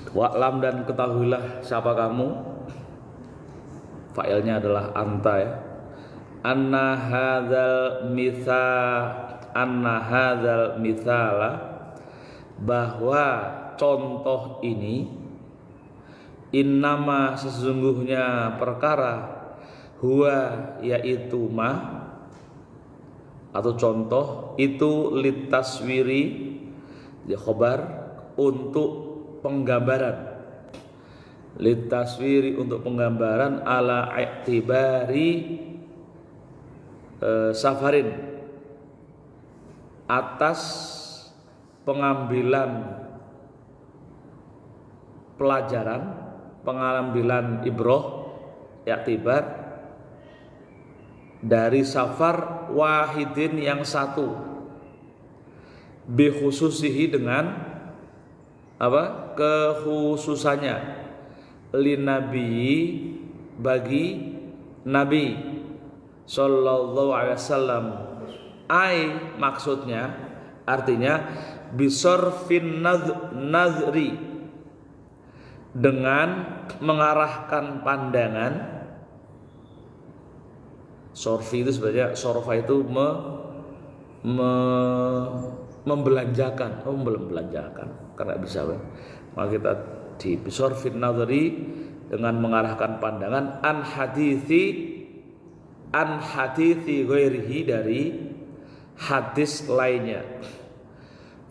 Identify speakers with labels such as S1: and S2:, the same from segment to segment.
S1: Wa'lam dan ketahuilah siapa kamu. Fa'ilnya adalah anta ya. Anna hadzal mithala, bahwa contoh ini, innama sesungguhnya perkara, huwa yaitu ma atau contoh itu, litaswiri ya khobar untuk penggambaran, litaswiri untuk penggambaran, ala i'tibari safarin atas pengambilan pelajaran, pengambilan ibroh, i'tibar dari safar wahidin yang satu, bikhususihi dengan apa? Kekhususannya, linabi bagi Nabi sallallahu alaihi wasallam. Maksudnya artinya bisorfin nazri, dengan mengarahkan pandangan. Sorfi itu sebenarnya, sorfa itu membelanjakan, karena bisa kan? Maka kita di bisorfin nazri, dengan mengarahkan pandangan, an hadithi ghairihi, dari hadis lainnya.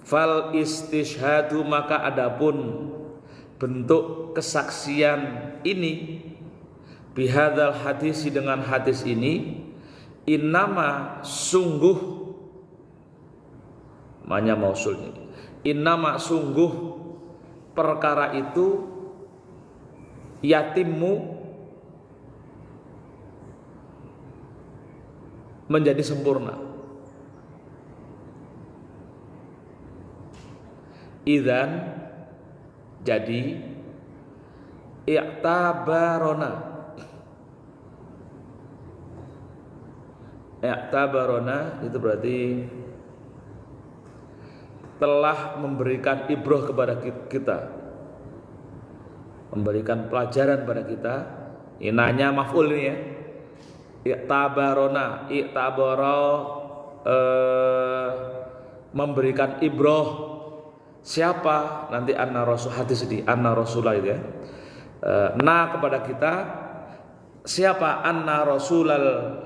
S1: Fal istishhadu, maka adapun bentuk kesaksian ini, bihadzal hadisi, dengan hadis ini, innama sungguh, maknanya mausulnya, innama sungguh perkara itu, yatimmu menjadi sempurna, idzan jadi, i'tabarona itu berarti telah memberikan ibroh kepada kita, memberikan pelajaran pada kita. Inanya maf'ul ini ya. I'tabarona, memberikan ibroh. Siapa? Nanti anna rasul, hadis di anna rasulah itu ya. Kepada kita, siapa? Anna rasulal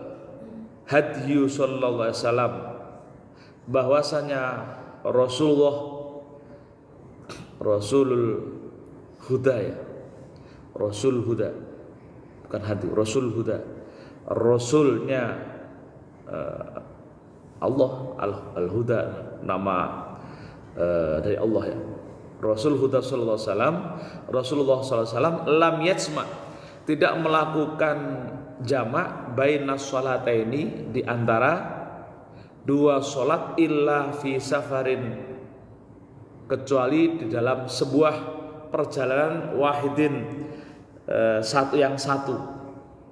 S1: hadyu sallallahu alaihi wasallam, bahwasanya Rasulullah, Rasulul Huda ya, Rasul Huda, bukan hadi, Rasul Huda, Rasulnya Allah, Al-Huda nama dari Allah ya. Rasul Huda sallallahu alaihi wasallam, Rasulullah sallallahu alaihi wasallam, lam yatsma, tidak melakukan jamak bainas sholataini, di antara dua sholat, illa fi safarin, kecuali di dalam sebuah perjalanan, wahidin satu,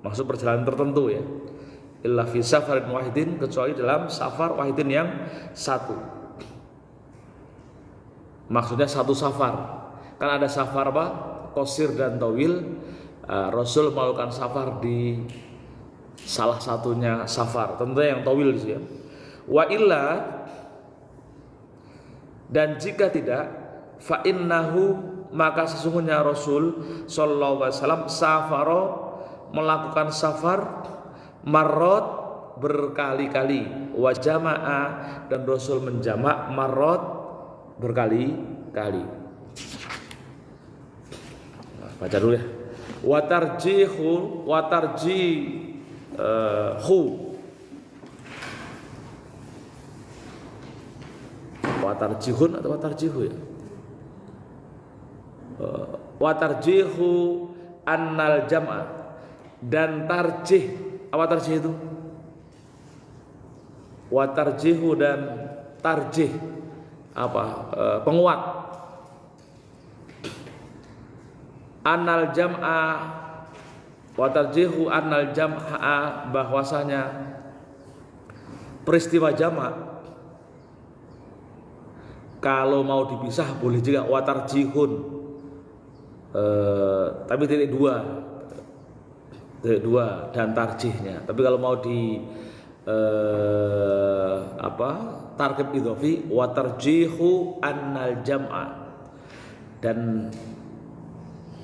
S1: maksud perjalanan tertentu ya, illa fi safarin wahidin, kecuali dalam safar wahidin yang satu. Maksudnya satu safar, kan ada safar apa? Qasir dan tawil. Rasul melakukan safar di salah satunya safar, tentunya yang tawil sih ya. Wa illa, dan jika tidak, fa innahu, maka sesungguhnya Rasul sallallahu alaihi wasallam, safaro, melakukan safar, marot, berkali-kali, wa jama'a, dan Rasul menjamak marot, berkali-kali. Nah, baca dulu ya. Watarjihu, watarjihun atau watarjihu ya. Watarjihu annal jam'a, dan tarjih. Apa tarjih itu? Watarjihu dan tarjih apa? Penguat. Annal jam'a, watarjihu annal jam'a, bahwasanya peristiwa jamak kalau mau dipisah boleh juga, watarjihun tapi titik dua dan tarjihnya. Tapi kalau mau di tarkib idhofi wa tarjihu annal jam'a, dan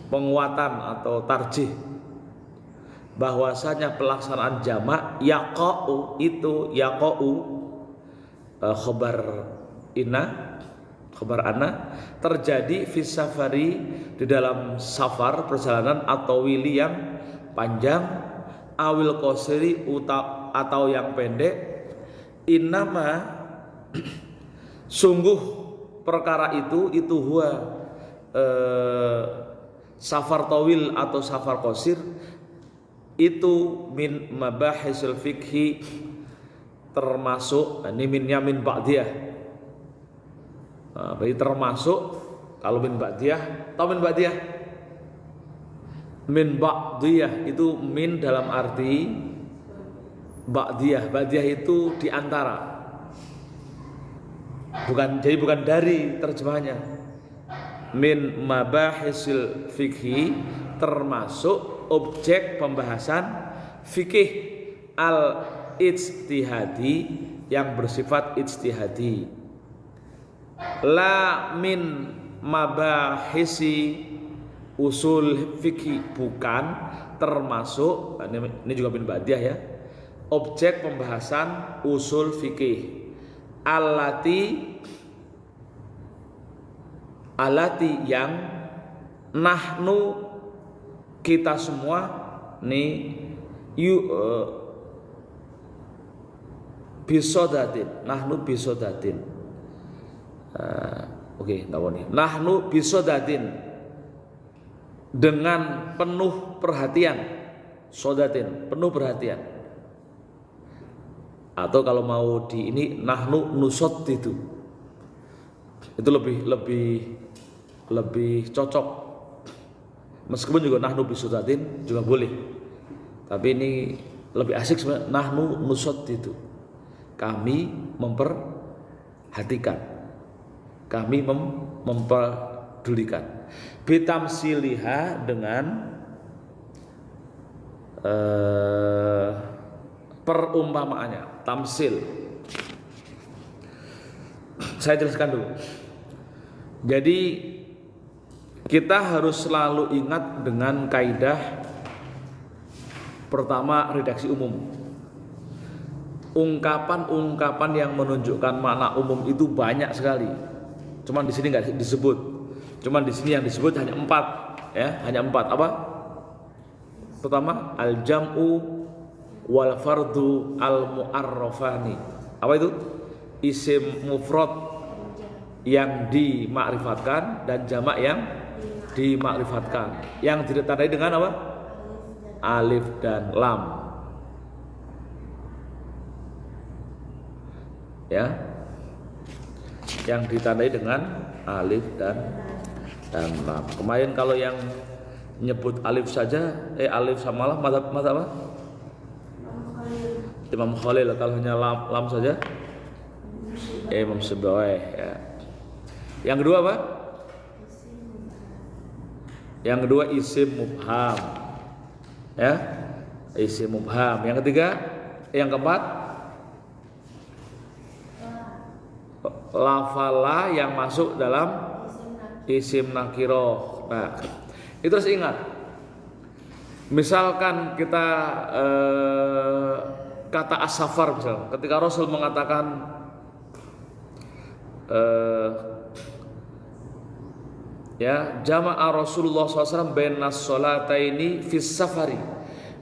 S1: penguatan atau tarjih bahwasanya pelaksanaan jamak yaqa'u itu khobar ana terjadi fis safari, di dalam safar perjalanan atau wili yang panjang, awil qasiri atau yang pendek. Innama sungguh perkara itu huwa safar tawil atau safar qasir itu min mabahisul fikhi, termasuk ini minnya min ba'diyah. Berarti termasuk kalau min ba'diyah atau min ba'diyah, min ba'diyah itu min dalam arti ba'diyah. Ba'diyah itu di antara, bukan dari terjemahnya. Min mabahisil fikhi, termasuk objek pembahasan fikih al ijtihadi, yang bersifat ijtihadi. La min mabahisi usul fikih, bukan termasuk, ini juga min ba'diyah ya, objek pembahasan usul fikih. Alati yang nahnu kita semua nih bisodatin, nahnu bisodatin. Oke, nahnu bisodatin, dengan penuh perhatian, sodatin penuh perhatian. Atau kalau mau di ini nahnu nusot itu lebih cocok. Meskipun juga nahnu bisodatin juga boleh, tapi ini lebih asik sebenarnya. Nahnu nusot itu, kami memperhatikan, kami memperdulikan. Bitamsiliha, dengan perumpamaannya, tamsil. Saya jelaskan dulu. Jadi kita harus selalu ingat dengan kaidah pertama, redaksi umum. Ungkapan-ungkapan yang menunjukkan makna umum itu banyak sekali. Cuman di sini nggak disebut. Cuman di sini yang disebut hanya 4, ya, hanya 4. Apa? Pertama, al-jam'u wal fardu al mu'arrafani. Apa itu? Isim mufrad yang dimakrifatkan dan jamak yang dimakrifatkan, yang ditandai dengan apa? Alif dan lam. Ya, yang ditandai dengan alif dan lam. Kemarin kalau yang nyebut alif saja, alif sama lam, mata apa? Imam Khalil. Kalau hanya lam saja, Imam Sibawai. Ya. Yang kedua apa? Yang kedua isim mubham. Ya, isim mubham. Yang ketiga, yang keempat, lafala yang masuk dalam isim nakiroh. Nah, itu harus ingat. Misalkan kita kata as-safar, misalnya ketika Rasul mengatakan ya, jama'a Rasulullah SAW bainas sholataini fis safari.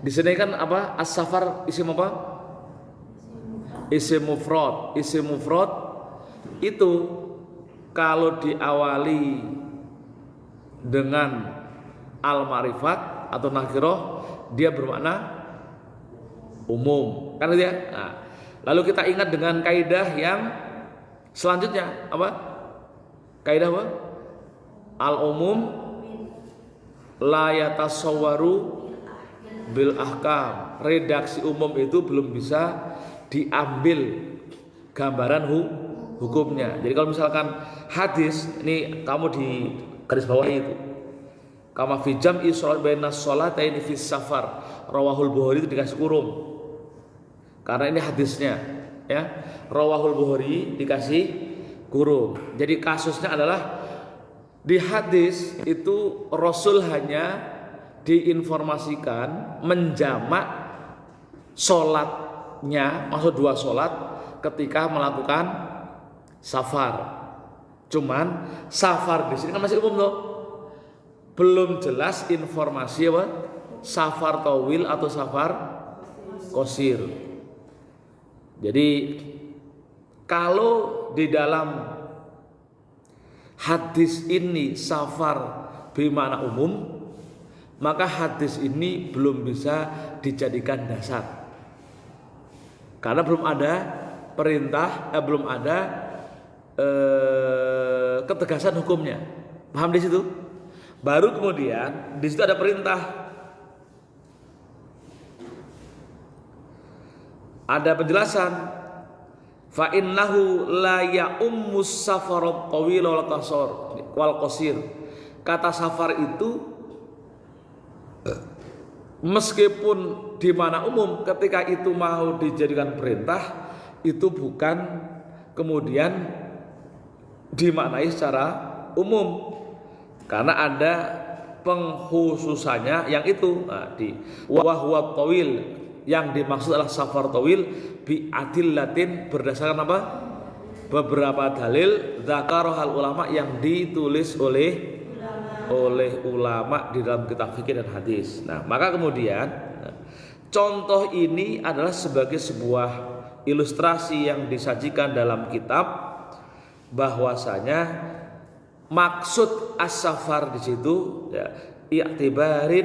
S1: Di sini kan apa? As-safar isim apa? Isim mufrad. Isim mufrad itu kalau diawali dengan al-ma'rifat atau nakirah, dia bermakna umum, kan gitu ya. Nah, lalu kita ingat dengan kaidah yang selanjutnya apa? Kaidah apa? Al-umum la yatasawwaru bil ahkam. Redaksi umum itu belum bisa diambil gambaran hukumnya. Jadi kalau misalkan hadis, ini kamu di garis bawah itu, Kama fi jam'i sholat bainas sholataini fi safar. Rawahul Bukhari itu dikasih kurung. Karena ini hadisnya, ya. Rawahul Bukhari dikasih kurung. Jadi kasusnya adalah di hadis itu Rasul hanya diinformasikan menjamak sholatnya, maksud 2 sholat ketika melakukan safar. Cuman safar di sini kan masih umum loh. Belum jelas informasi apa? Safar tawil atau safar qasir. Jadi kalau di dalam hadis ini safar bermakna umum, maka hadis ini belum bisa dijadikan dasar. Karena belum ada perintah, belum ada ketegasan hukumnya. Paham di situ? Baru kemudian di situ ada perintah. Ada penjelasan. Fa innahu la ya'ummus safarat tawil wal qasir. Kata safar itu meskipun di mana umum, ketika itu mau dijadikan perintah, itu bukan kemudian dimaknai secara umum. Karena ada pengkhususannya yang itu di wahwa tawil, yang dimaksud adalah safar tawil bi adillatin, berdasarkan apa? Beberapa dalil dzakarahal ulama, yang ditulis oleh ulama di dalam kitab fikih dan hadis. Nah, maka kemudian contoh ini adalah sebagai sebuah ilustrasi yang disajikan dalam kitab bahwasanya maksud as-safar di situ ya, i'tibari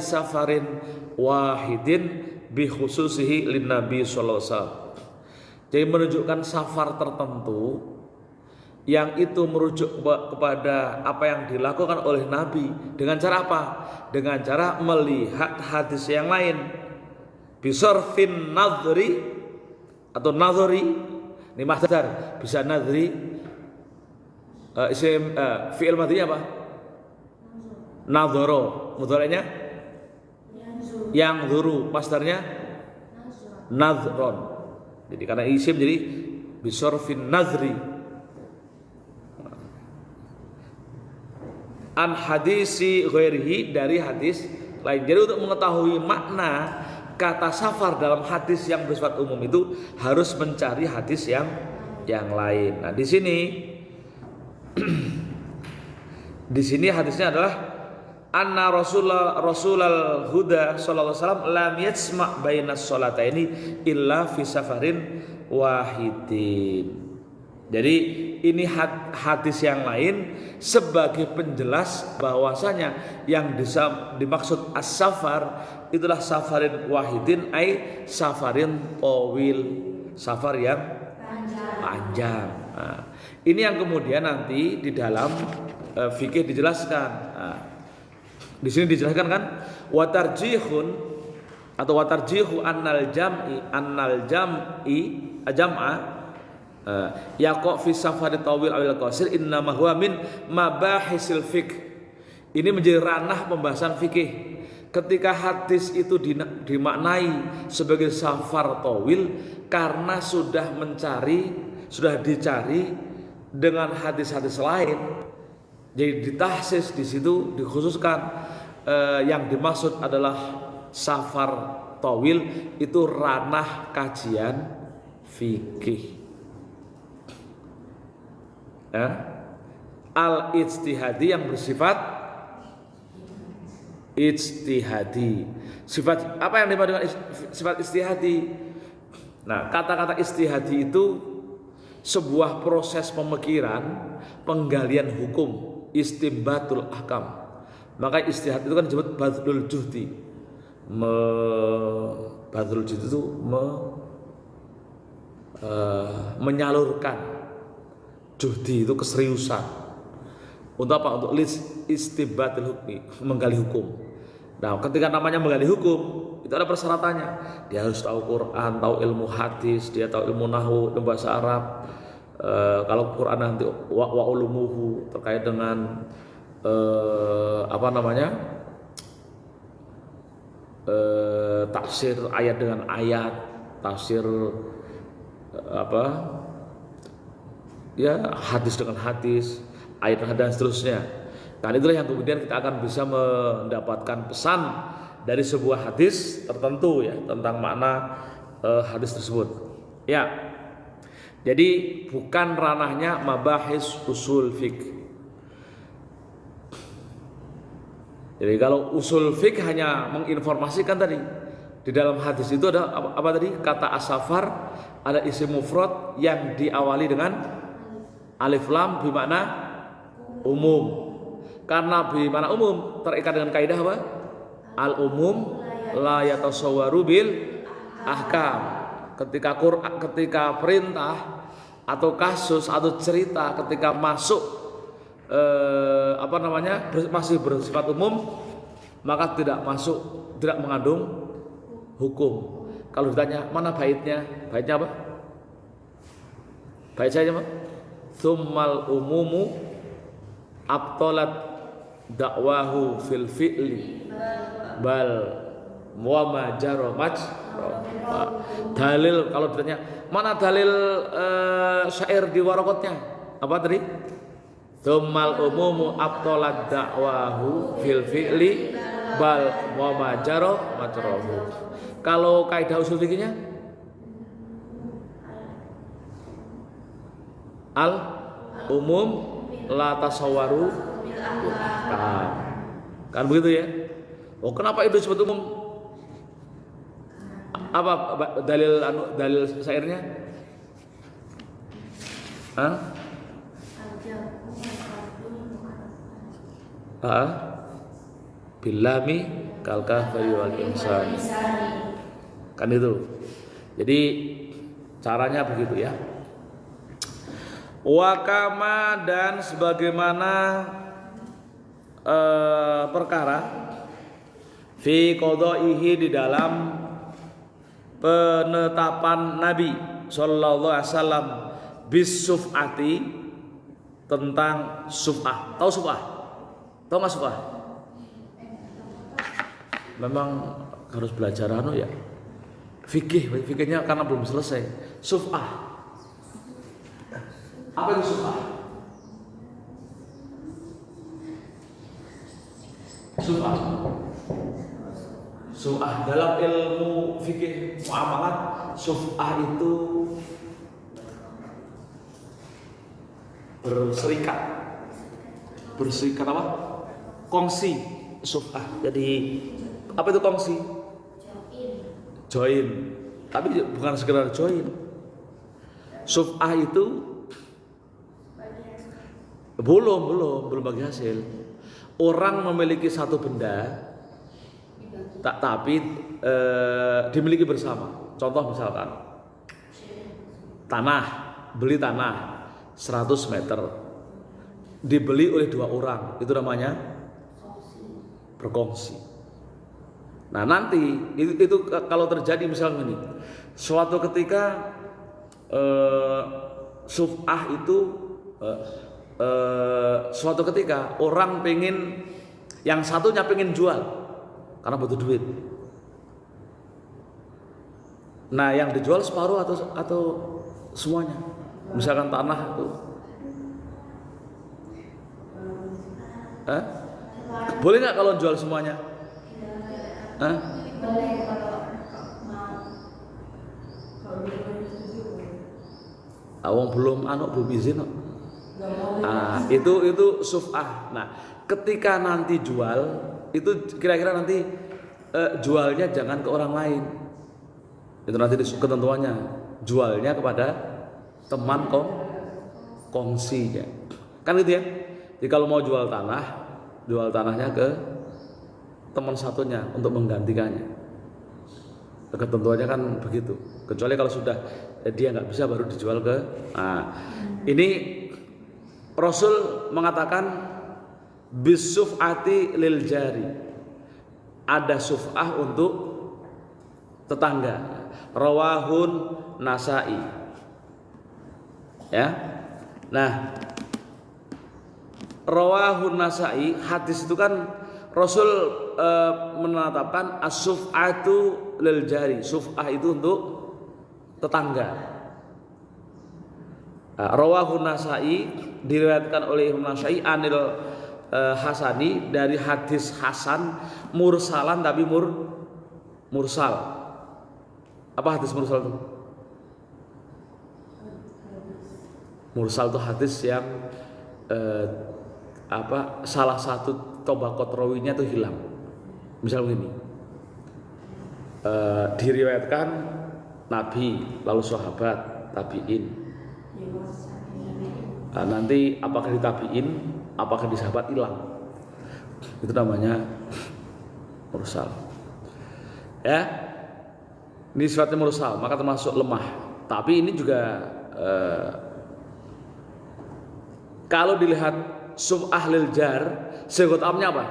S1: safarin wahidin bi khususihi lin Nabi sallallahu alaihi wasallam. Jadi menunjukkan safar tertentu yang itu merujuk kepada apa yang dilakukan oleh Nabi. Dengan cara apa? Dengan cara melihat hadis yang lain. Bisorfin nadhri atau nadhri, ini masdar, bisa nadhri. Isim fi'il madhinya apa? Nadhara. Mudhari'nya yang dzuru, masdarnya nadhron. Jadi karena isim jadi bisorfin nadhri. An hadisi ghairihi, dari hadis lain. Jadi untuk mengetahui makna kata safar dalam hadis yang bersifat umum itu harus mencari hadis yang lain. Nah, di sini hadisnya adalah anna Rasulul Huda sallallahu alaihi wasallam lam yasma' bainas sholataini illa fi safarin wahidin. Jadi ini hadis yang lain sebagai penjelas bahwasanya yang dimaksud as-safar itulah safarin wahidin, ai safarin tawil, safar yang panjang. Nah, ini yang kemudian nanti di dalam fikih dijelaskan. Nah, di sini dijelaskan kan watarjihun atau watarjihu annal jam'a yaqo fi safari tawil awil qasir innama huwa min mabahisil fiqh. Ini menjadi ranah pembahasan fikih. Ketika hadis itu dimaknai sebagai safar tawil karena sudah dicari dengan hadis-hadis lain. Jadi ditahsis di situ, dikhususkan yang dimaksud adalah safar tawil, itu ranah kajian fikih. Al-ijtihadi, yang bersifat ijtihadi. Sifat apa yang dimaksud dengan sifat ijtihadi? Nah, kata-kata ijtihadi itu sebuah proses pemikiran, penggalian hukum, istimbatul ahkam. Maka ijtihad itu kan disebut badlul juhdi. Badlul juhdi itu menyalurkan. Juhdi itu keseriusan. Untuk apa? Untuk istimbatul hukmi, menggali hukum. Nah, ketika namanya menggali hukum, itu ada persyaratannya. Dia harus tahu Quran, tahu ilmu hadis, dia tahu ilmu nahwu, ilmu bahasa Arab. Kalau Quran nanti wa ulumuhu terkait dengan apa namanya, tafsir ayat dengan ayat, tafsir apa ya, hadis dengan hadis, ayat dan seterusnya. Dan itulah yang kemudian kita akan bisa mendapatkan pesan dari sebuah hadis tertentu ya, tentang makna hadis tersebut. Ya. Jadi bukan ranahnya mabahis usul fiqh. Jadi kalau usul fiqh hanya menginformasikan tadi, di dalam hadis itu ada apa tadi? Kata as-safar, ada isim mufrad yang diawali dengan alif lam bermakna umum. Karena bermakna umum terikat dengan kaidah apa? Al umum la yatasawwaru bil ahkam. Ketika perintah atau kasus atau cerita ketika masuk masih bersifat umum, maka tidak mengandung hukum. Kalau ditanya mana baitnya apa? Bait saya apa? Tsummal umumu abtalat dakwahu fil fi'li bal wa ma jara dalil. Kalau ditanya mana dalil syair di waraqatnya, apa tadi? Tsummal umumu abtalat dakwahu fil fi'li bal wa ma jara majrahu. Kalau kaidah usul fikihnya al umum la tasawwaru kan begitu ya. Oh, kenapa itu disebut umum? Apa dalil syairnya? Bilami kal kafiri wal insani. Kan itu. Jadi caranya begitu ya. Wakama dan sebagaimana perkara fi qadaihi di dalam penetapan Nabi sallallahu alaihi wasallam bis suf'ati, tentang suf'ah. Tahu suf'ah? Tahu enggak suf'ah? Memang harus belajar ya. Fikihnya karena belum selesai. Suf'ah. Apa itu suf'ah? Suf'ah dalam ilmu fikih muamalat, suf'ah itu berserikat apa? Kongsi. Suf'ah. Jadi apa itu kongsi? Join. Tapi bukan sekedar join. Suf'ah itu belum bagi hasil. Orang memiliki satu benda, tapi dimiliki bersama. Contoh misalkan beli tanah 100 meter, dibeli oleh 2 orang, itu namanya berkongsi. Nah nanti itu kalau terjadi misalnya ini, suatu ketika suf'ah itu suatu ketika orang yang satunya pengen jual karena butuh duit. Nah yang dijual separuh atau semuanya, misalkan tanah itu, boleh nggak kalau jual semuanya? Awang belum izin. Itu suf'ah. Nah, ketika nanti jual, itu kira-kira nanti jualnya jangan ke orang lain. Itu nanti ketentuannya, jualnya kepada teman kongsinya. Kan gitu ya. Jadi kalau mau jual tanahnya ke teman satunya untuk menggantikannya. Ketentuannya kan begitu. Kecuali kalau sudah dia nggak bisa baru dijual ke. Nah, ini Rasul mengatakan bisuf'ati lil jari. Ada suf'ah untuk tetangga. Rawahun Nasa'i. Ya. Nah, Rawahun Nasa'i, hadis itu kan Rasul menetapkan as-suf'atu lil jari. Suf'ah itu untuk tetangga. Rawahun Nasa'i, diriwayatkan oleh Imam Nasa'i anil Hasani, dari hadis Hasan mursalan, tapi mursal. Apa hadis mursal itu? Mursal itu hadis yang salah satu tobaqot rawinya itu hilang. Misal begini, diriwayatkan Nabi, lalu sahabat, tabiin. Nanti apakah di tabiin, apakah di sahabat hilang, itu namanya mursal. Ya, ini sifatnya mursal, maka termasuk lemah. Tapi ini juga kalau dilihat suf'ah lil jar, sigot amnya apa?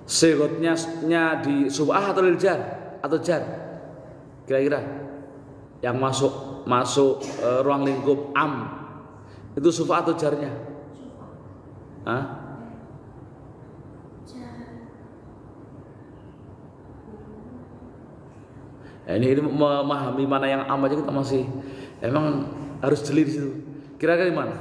S1: Sigotnya di suf'ah atau lil jar atau jar? Kira-kira yang masuk ruang lingkup am itu suf'ah atau jarnya? Hah? Ya, ini memahami mana yang am aja kita masih emang harus jeli di situ. Kira-kira di mana?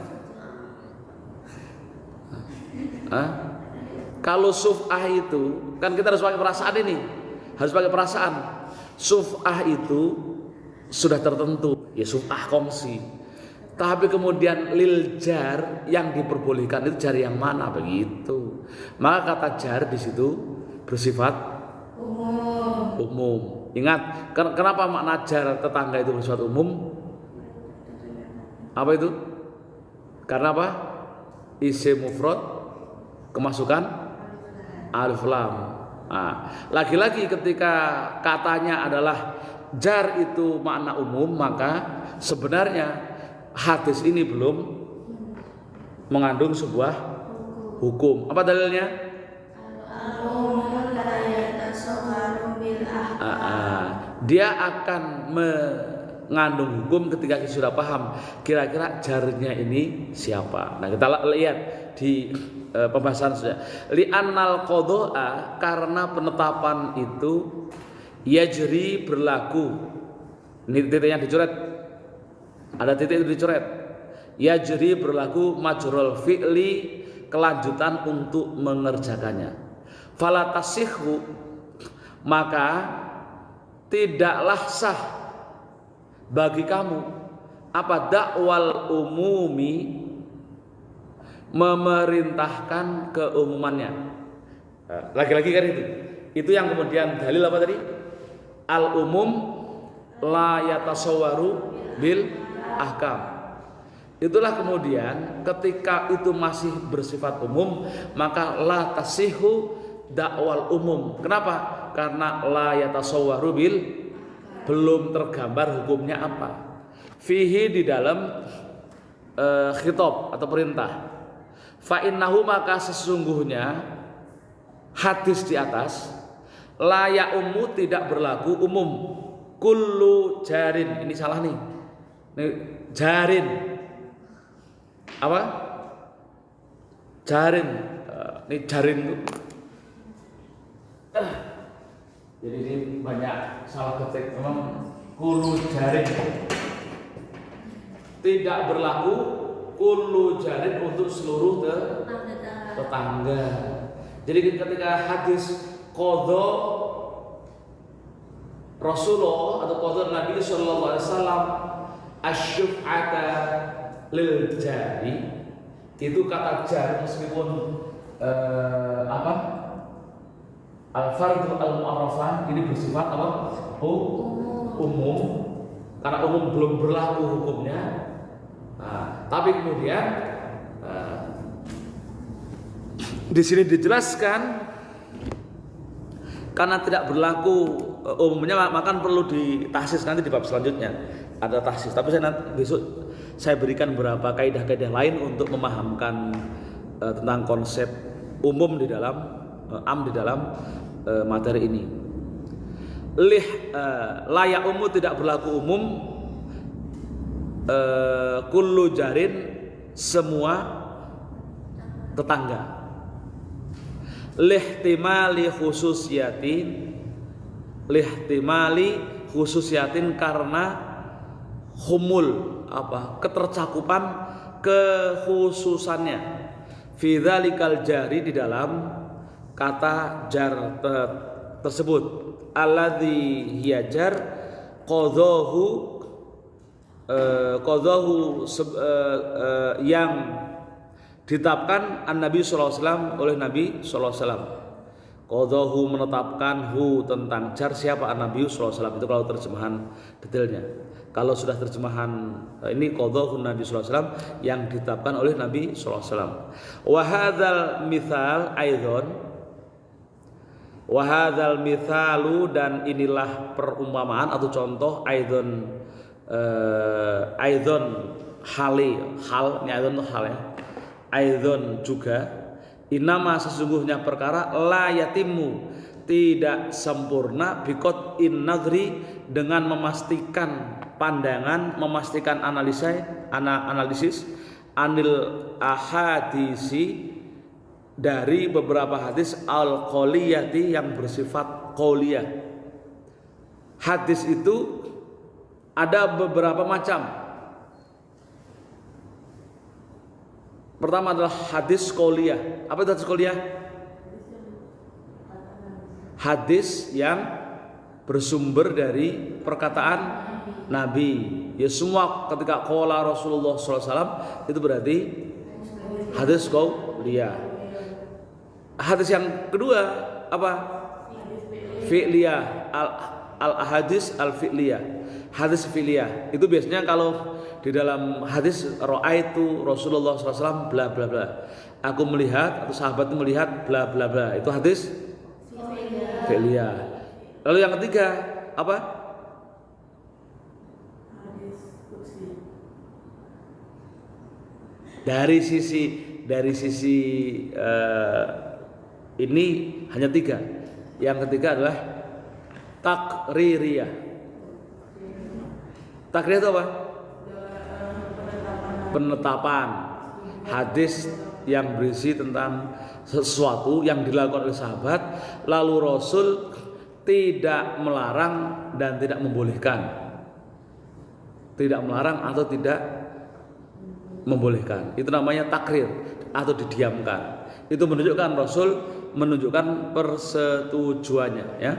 S1: Kalau suf'ah itu kan kita harus pakai perasaan ini, harus pakai perasaan. Suf'ah itu sudah tertentu, ya suf'ah kongsi. Tapi kemudian lil jar yang diperbolehkan itu jar yang mana, begitu. Maka kata jar di situ bersifat umum. Ingat, kenapa makna jar tetangga itu bersifat umum? Apa itu? Karena apa? Isim mufrad kemasukan alif lam. Lagi-lagi ketika katanya adalah jar itu makna umum, maka sebenarnya hadis ini belum mengandung sebuah hukum. Apa dalilnya? Dia akan mengandung hukum ketika kita sudah paham kira-kira jarnya ini siapa. Nah, kita lihat di pembahasan saja. Li'annal qadha'a, karena penetapan itu yajri berlaku. Ini titiknya dicoret. Ada titik itu dicoret. Yajri berlaku majrul fi'li, kelanjutan untuk mengerjakannya. Fala tasihhu, maka tidaklah sah bagi kamu apa dakwal umumi, memerintahkan keumumannya. Lagi-lagi kan itu yang kemudian dalil apa tadi? Al umum la yatasawwaru bil ahkam. Itulah kemudian ketika itu masih bersifat umum, maka la tasihu dakwal umum. Kenapa? Karena la yatasawwaru bil, belum tergambar hukumnya apa. Fihi, di dalam khitab atau perintah. Fa innahu, maka sesungguhnya hadis di atas la ya ummu, tidak berlaku umum. Kullu jarin, ini salah nih. Ini jarin. Apa? Jarin. Ini jarin tuh. Jadi ini banyak salah ketik, memang kullu jarin. Tidak berlaku kullu jarin untuk seluruh tetangga. Jadi ketika hadis qadha Rasulullah atau qadha Nabi sallallahu alaihi wasallam asyuf'ata lil jari, itu kata jar meskipun al-fardhu al-mu'arrafah ini bersifat apa? Umum. Karena umum belum berlaku hukumnya. Tapi kemudian di sini dijelaskan karena tidak berlaku umumnya, maka perlu ditahsis nanti di bab selanjutnya ada tahsis. Tapi besok saya berikan beberapa kaidah-kaidah lain untuk memahamkan tentang konsep umum di dalam di dalam materi ini. Layak umum, tidak berlaku umum. Kullu jarin, semua tetangga. Lihtimali khususiyatin karena humul ketercakupan kekhususannya. Fi dzalikal jari, di dalam kata jar tersebut. Alladzi hiya jar qadhahu yang ditetapkan an-Nabi sallallahu alaihi wasallam oleh Nabi sallallahu alaihi wasallam. Qadhahu menetapkan hu tentang jar siapa an-Nabi sallallahu alaihi wasallam. Itu kalau terjemahan detailnya. Kalau sudah terjemahan ini qadhahu Nabi sallallahu alaihi wasallam yang ditetapkan oleh Nabi sallallahu alaihi wasallam. Wa hadzal mithalu dan inilah perumpamaan atau contoh aidon hal ya. Aidon juga inama sesungguhnya perkara la yatimu tidak sempurna bikot in nadri dengan memastikan pandangan, memastikan analisis anil ahadisi dari beberapa hadis al-qauliyati yang bersifat qauliyah. Hadis itu ada beberapa macam. Pertama adalah hadis qauliyah. Apa itu hadis qauliyah? Hadis yang bersumber dari perkataan Nabi. Ya semua ketika qala Rasulullah SAW itu berarti hadis qauliyah. Hadis yang kedua apa? Fi'liyah. Al-ahadis al-fi'liyah. Hadis fi'liyah. Itu biasanya kalau di dalam hadis ra'aitu Rasulullah SAW bla bla bla. Aku melihat atau sahabat itu melihat bla bla bla. Itu hadis fi'liyah. Lalu yang ketiga apa? Dari sisi ini hanya tiga. Yang ketiga adalah takririyah. Takririyah itu apa? Penetapan hadis yang berisi tentang sesuatu yang dilakukan oleh sahabat, lalu Rasul tidak melarang dan tidak membolehkan. Tidak melarang atau tidak membolehkan. Itu namanya takrir atau didiamkan. Itu menunjukkan Rasul menunjukkan persetujuannya, ya.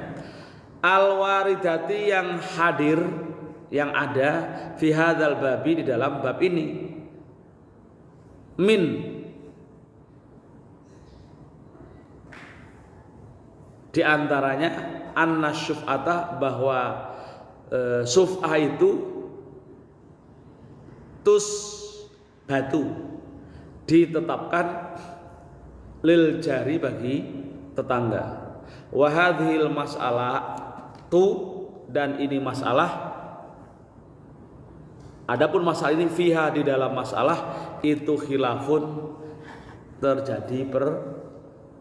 S1: Al-waridati yang hadir, yang ada fi hadzal babi, di dalam bab ini. Min di antaranya anna syuf'ata, bahwa syuf'ah itu tus batu ditetapkan lil jari bagi tetangga. Wa hadhil mas'alah tu, dan ini masalah. Adapun masalah ini fiha, di dalam masalah itu khilafun, terjadi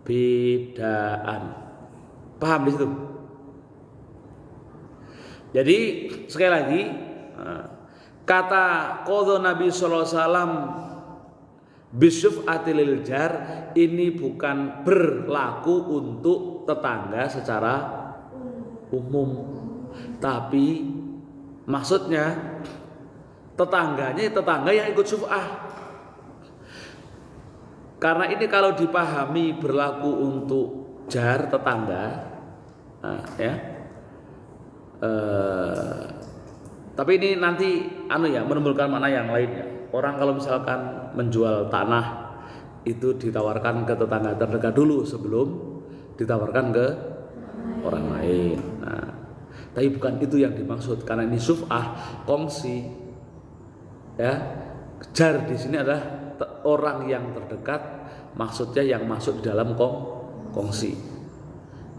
S1: perbedaan. Paham di situ? Jadi sekali lagi, kata qadha Nabi sallallahu alaihi wasallam bisyuf'atil lil jar ini bukan berlaku untuk tetangga secara umum, tapi maksudnya tetangga yang ikut syuf'ah. Karena ini kalau dipahami berlaku untuk jar tetangga, ya. Tapi ini nanti menimbulkan makna yang lainnya. Orang kalau misalkan menjual tanah itu ditawarkan ke tetangga terdekat dulu sebelum ditawarkan ke orang lain. Tapi bukan itu yang dimaksud, karena ini syuf'ah, kongsi. Ya, jar di sini adalah orang yang terdekat, maksudnya yang masuk di dalam kongsi.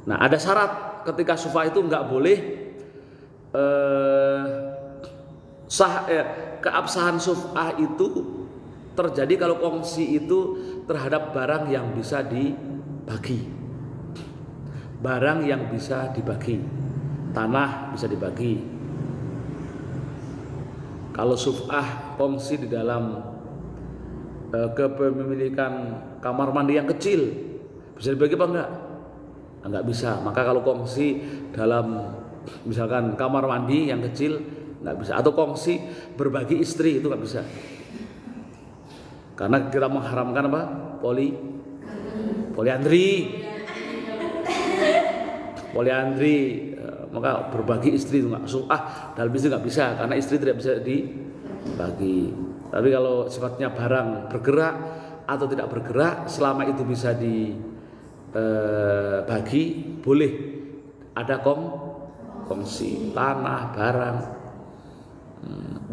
S1: Nah, ada syarat ketika syuf'ah itu nggak boleh keabsahan syuf'ah itu terjadi kalau kongsi itu terhadap barang yang bisa dibagi. Barang yang bisa dibagi. Tanah bisa dibagi. Kalau syuf'ah kongsi di dalam kepemilikan kamar mandi yang kecil bisa dibagi apa enggak? Enggak bisa. Maka kalau kongsi dalam misalkan kamar mandi yang kecil enggak bisa, atau kongsi berbagi istri itu enggak bisa. Karena kita mengharamkan apa? Poliandri. Maka berbagi istri itu enggak dalam istri enggak bisa, karena istri tidak bisa dibagi. Tapi kalau sifatnya barang bergerak atau tidak bergerak, selama itu bisa dibagi, boleh ada kongsi tanah, barang,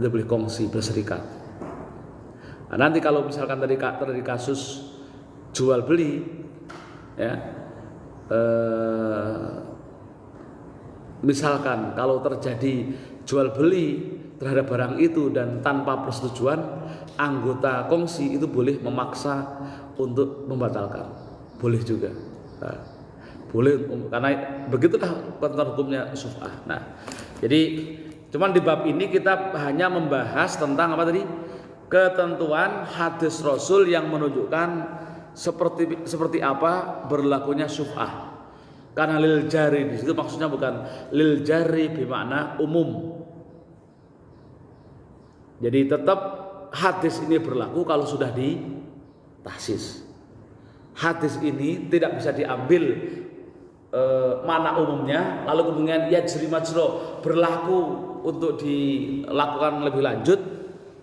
S1: itu boleh kongsi, berserikat. Nah, nanti kalau misalkan tadi kasus jual beli, ya, misalkan kalau terjadi jual beli terhadap barang itu dan tanpa persetujuan anggota kongsi, itu boleh memaksa untuk membatalkan, boleh juga. Nah, boleh, karena begitulah tentang hukumnya syuf'ah. Nah, jadi cuman di bab ini kita hanya membahas tentang apa tadi? Ketentuan hadis Rasul yang menunjukkan seperti apa berlakunya syuf'ah. Karena lil jari di situ maksudnya bukan lil jari bermakna umum. Jadi tetap hadis ini berlaku kalau sudah ditahsis. Hadis ini tidak bisa diambil mana umumnya lalu kemudian yajri majro berlaku untuk dilakukan lebih lanjut,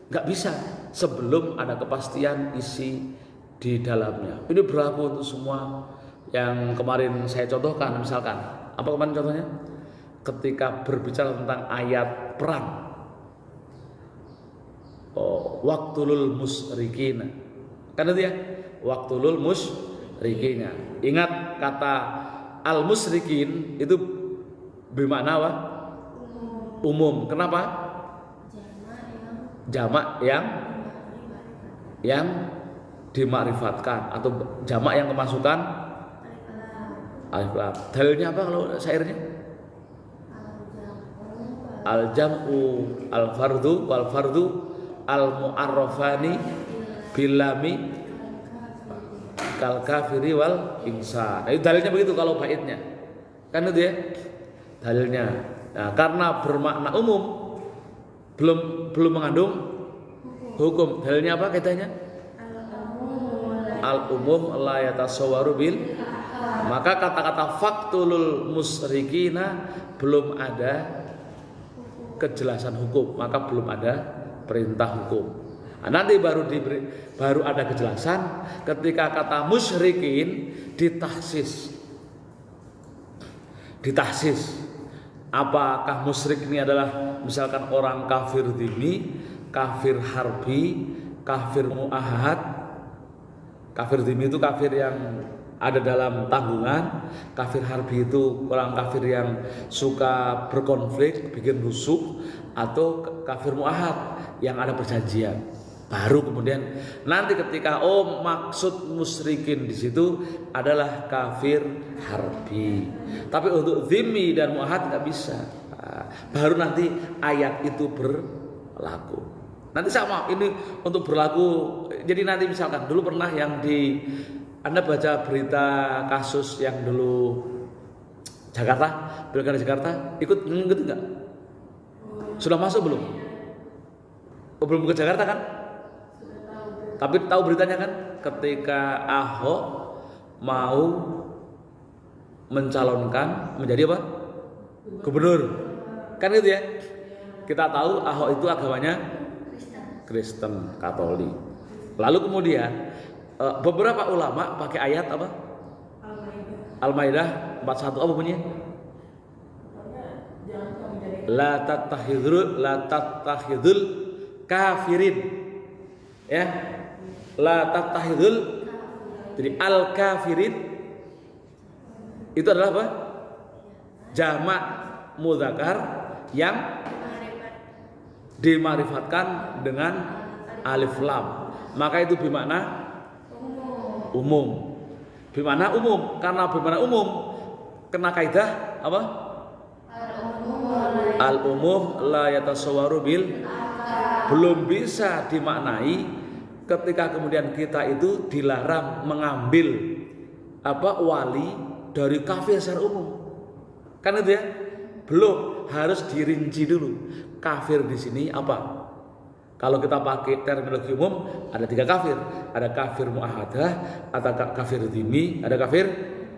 S1: nggak bisa sebelum ada kepastian isi di dalamnya. Ini berlaku untuk semua yang kemarin saya contohkan. Misalkan apa kemarin contohnya? Ketika berbicara tentang ayat perang, waqtulul musyrikina, kan itu ya, waqtulul musyrikina. Ingat kata al musyrikin itu bermakna apa? Umum. Kenapa? Jamak yang dimakrifatkan atau jamak yang kemasukan alif lam. Dalilnya apa kalau syairnya? Al jam'u al fardu wal fardu al mu'arrafani bilami kal kafiri wal insan. Nah, itu dalilnya begitu kalau baitnya. Kan itu ya dalilnya. Nah, karena bermakna umum belum mengandung hukum. Dalilnya apa katanya? Al umum la yatasawwaru bil. Maka kata-kata faktulul musyrikina belum ada kejelasan hukum, maka belum ada perintah hukum. Nah, nanti baru ada kejelasan ketika kata musyrikin ditahsis. Apakah musyrik ini adalah misalkan orang kafir dhimmi, kafir harbi, kafir mu'ahad. Kafir dhimmi itu kafir yang ada dalam tanggungan, kafir harbi itu orang kafir yang suka berkonflik, bikin rusuh, atau kafir mu'ahad yang ada perjanjian. Baru kemudian nanti ketika maksud musyrikin di situ adalah kafir harbi. Tapi untuk dhimmi dan mu'ahad nggak bisa. Baru nanti ayat itu berlaku. Nanti sama ini untuk berlaku. Jadi nanti misalkan dulu pernah yang Anda baca berita kasus yang dulu Jakarta, Pilkada Jakarta, ikut enggak? Sudah masuk belum? Belum ke Jakarta kan? Tapi tahu beritanya kan? Ketika Ahok mau mencalonkan menjadi apa? Gubernur. Kan gitu ya? Kita tahu Ahok itu agamanya Kristen Katolik. Lalu kemudian beberapa ulama pakai ayat apa? Al-Maidah 41 apa bunyinya? La tattakhidul kafirin. Ya. La tattakhidul. Jadi al-kafirin itu adalah apa? Jamak mudzakkar yang dimarifatkan dengan alif lam. Maka itu bermakna umum. Bermakna umum. Karena bermakna umum kena kaidah apa? Al umum la yatasawwaru bil. Belum bisa dimaknai ketika kemudian kita itu dilarang mengambil wali dari kafir secara umum. Kan itu ya? Belum, harus dirinci dulu. Kafir di sini apa? Kalau kita pakai terminologi umum, ada 3 kafir. Ada kafir muahadah, ada kafir dhimmi, ada kafir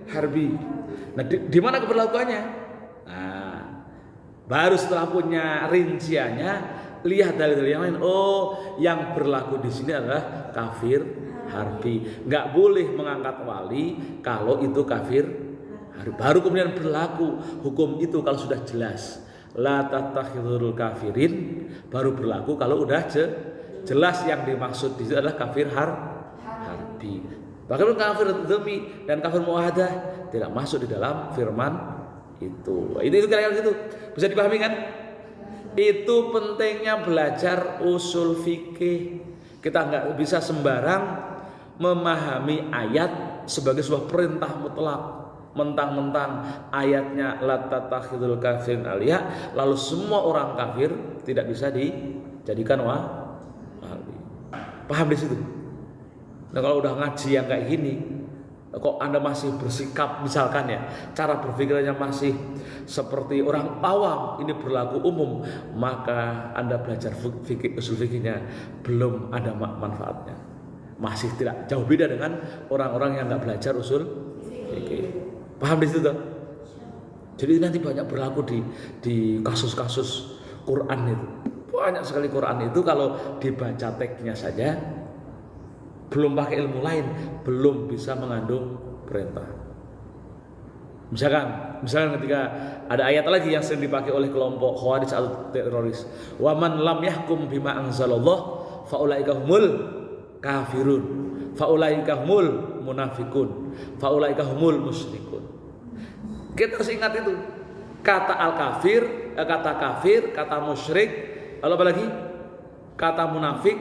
S1: harbi. Nah, di mana keberlakuannya? Nah, baru setelah punya rinciannya, lihat dalil yang lain. Oh, yang berlaku di sini adalah kafir harbi. Nggak boleh mengangkat wali kalau itu kafir harbi. Baru kemudian berlaku hukum itu kalau sudah jelas. La tattakhidul kafirin, baru berlaku kalau udah jelas yang dimaksud di situ adalah kafir harbi. Bahkan kafir dhimmi dan kafir muahadah tidak masuk di dalam firman itu. Itu kira-kira gitu. Bisa dipahami kan? Itu pentingnya belajar usul fikih. Kita nggak bisa sembarang memahami ayat sebagai sebuah perintah mutlak. Mentang-mentang ayatnya la tattakhidul kafirin awliya, lalu semua orang kafir tidak bisa dijadikan wali. Paham di situ? Nah, kalau udah ngaji yang kayak gini, kok Anda masih bersikap misalkan ya, cara berpikirnya masih seperti orang awam, ini berlaku umum, maka Anda belajar fikih, usul fikihnya belum ada manfaatnya. Masih tidak jauh beda dengan orang-orang yang nggak belajar usul fikih. Paham di situ? Jadi nanti banyak berlaku di kasus-kasus Quran itu. Banyak sekali Quran itu kalau dibaca teksnya saja, belum pakai ilmu lain, belum bisa mengandung perintah. Misalkan ketika ada ayat lagi yang sering dipakai oleh kelompok khawarij atau teroris, wa man lam yahkum bima anzalallah faulaika humul kafirun, faulaika humul munafikun, faulaika humul musyrikun. Kita harus ingat itu. Kata al-kafir, kata kafir, kata musyrik, lalu apa lagi? Kata munafik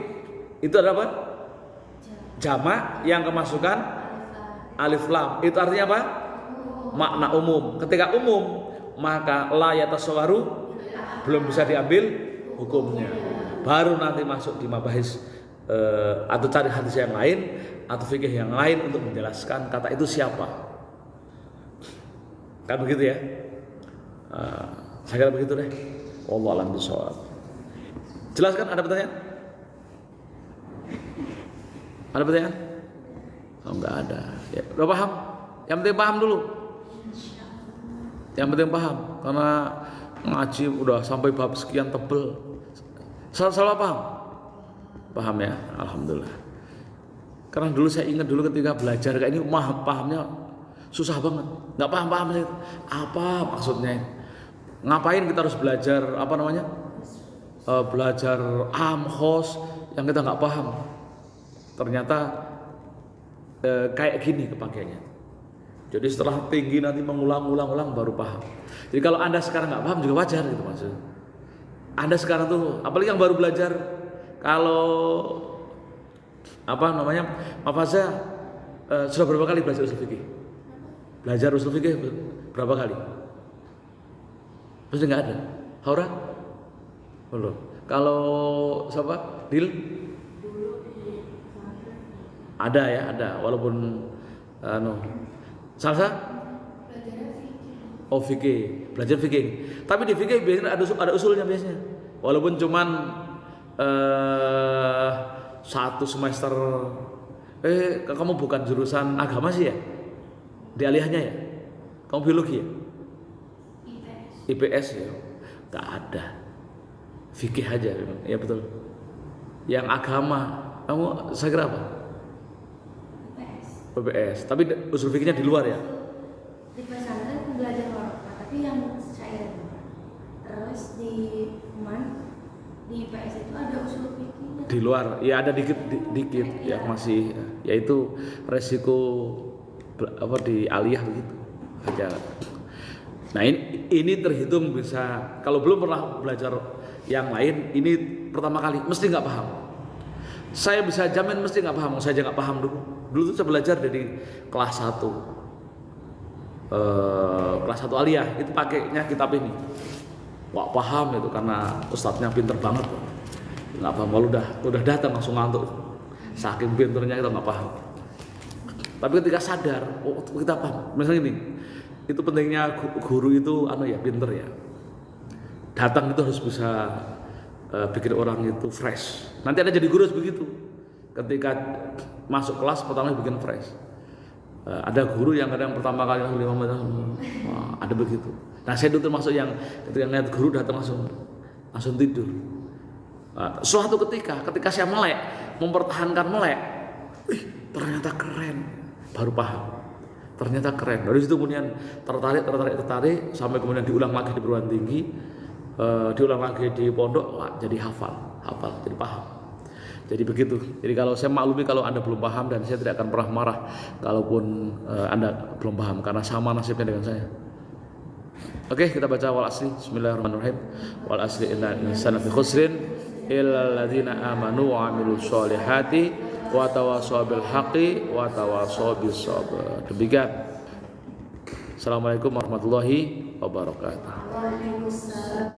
S1: itu adalah apa? Jamak yang kemasukan alif lam. Itu artinya apa? Makna umum. Ketika umum, maka la yatasawwaru belum bisa diambil hukumnya. Baru nanti masuk di mabahis atau cari hadis yang lain atau fikih yang lain untuk menjelaskan kata itu siapa. Kan begitu ya? Saya kira begitu deh. Wallahu a'lam bishawab. Jelaskan, ada pertanyaan? Ada pertanyaan? Oh, enggak ada. Ya, udah paham? Yang penting paham dulu. Yang penting paham, karena ngaji udah sampai bab sekian tebel. Salah paham? Paham ya? Alhamdulillah. Karena dulu saya ingat dulu ketika belajar kayak ini, pahamnya susah banget, nggak paham sih apa maksudnya. Ngapain kita harus belajar belajar khos yang kita nggak paham. Ternyata kayak gini kepakainya. Jadi setelah tinggi nanti mengulang baru paham. Jadi kalau Anda sekarang nggak paham juga wajar gitu maksudnya. Anda sekarang tuh apalagi yang baru belajar, kalau Mafaza sudah berapa kali belajar usul fikih? Belajar usul fikih berapa kali? Pasti nggak ada. Haura? Belum. Kalau siapa? Dil? Ada ya, ada. Walaupun Salsa? Oh, fikih. Belajar fikih. Tapi di fikih biasanya ada usulnya biasanya. Walaupun cuman 1 semester. Kamu bukan jurusan agama sih ya? Di alihnya ya? Kamu biologi ya? IPS ya? Gak ada. Fikih aja, ya betul. Yang agama, kamu saya kira apa? IPS. Tapi usul fikihnya di luar ya?
S2: Di pesantren belajar Quran, tapi yang cair. Terus di IPS itu ada usul fikihnya.
S1: Di luar, ya ada dikit ya masih, yaitu resiko di aliyah begitu aja. Nah ini terhitung bisa, kalau belum pernah belajar yang lain, ini pertama kali mesti nggak paham. Saya bisa jamin mesti nggak paham. Saya aja nggak paham dulu tuh saya belajar dari kelas 1 kelas 1 aliyah itu pakainya kitab ini. Wah, paham itu karena ustadznya pinter banget. Nggak paham, kalau udah datang langsung ngantuk. Saking pinternya kita nggak paham. Tapi ketika sadar, oh kita paham. Misalnya ini, itu pentingnya guru itu pinter ya. Datang itu harus bisa bikin orang itu fresh. Nanti ada jadi guru harus begitu. Ketika masuk kelas pertama bikin fresh. Ada guru yang kadang pertama kali 5 menit, ada begitu. Nah saya itu termasuk yang ketika ngeliat guru datang langsung tidur. Suatu ketika saya melek, mempertahankan melek, ternyata keren, baru paham. Ternyata keren. Dari situ kemudian tertarik sampai kemudian diulang lagi di perguruan tinggi, diulang lagi di pondok, jadi hafal, jadi paham. Jadi begitu. Jadi kalau saya maklumi kalau Anda belum paham, dan saya tidak akan pernah marah kalaupun Anda belum paham, karena sama nasibnya dengan saya. Oke, kita baca wal asri. Bismillahirrahmanirrahim. Wal asri innal insana fi khusrin illal ladzina amanu wa amilus solihati wa tawassaw bil haqqi wa tawassaw bis sabr. Demikian. Assalamualaikum warahmatullahi wabarakatuh.
S2: Waalaikumsalam.